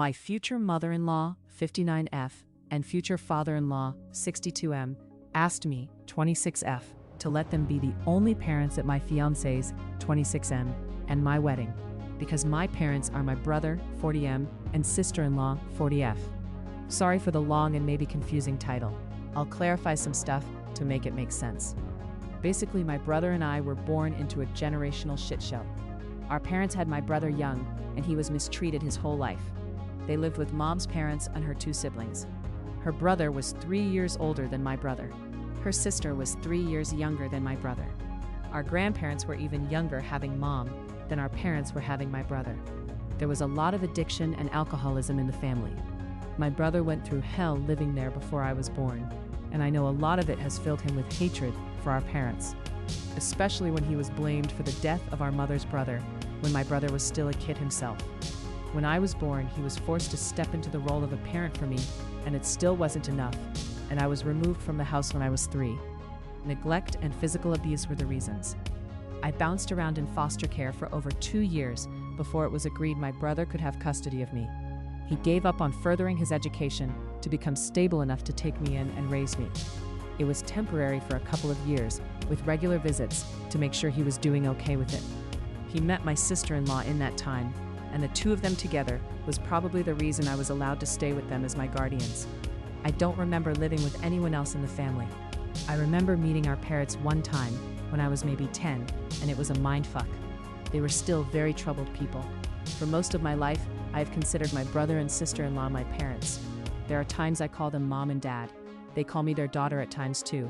My future mother-in-law, 59F, and future father-in-law, 62M, asked me, 26F, to let them be the only parents at my fiancé's, 26M, and my wedding, because my parents are my brother, 40M, and sister-in-law, 40F. Sorry for the long and maybe confusing title. I'll clarify some stuff to make it make sense. Basically, my brother and I were born into a generational shit show. Our parents had my brother young, and he was mistreated his whole life. They lived with mom's parents and her 2 siblings. Her brother was 3 years older than my brother. Her sister was 3 years younger than my brother. Our grandparents were even younger having mom than our parents were having my brother. There was a lot of addiction and alcoholism in the family. My brother went through hell living there before I was born, and I know a lot of it has filled him with hatred for our parents, especially when he was blamed for the death of our mother's brother when my brother was still a kid himself. When I was born, he was forced to step into the role of a parent for me, and it still wasn't enough, and I was removed from the house when I was 3. Neglect and physical abuse were the reasons. I bounced around in foster care for over 2 years before it was agreed my brother could have custody of me. He gave up on furthering his education to become stable enough to take me in and raise me. It was temporary for a couple of years, with regular visits to make sure he was doing okay with it. He met my sister-in-law in that time, and the 2 of them together was probably the reason I was allowed to stay with them as my guardians. I don't remember living with anyone else in the family. I remember meeting our parents one time when I was maybe 10, and it was a mindfuck. They were still very troubled people. For most of my life, I have considered my brother and sister-in-law my parents. There are times I call them mom and dad. They call me their daughter at times too.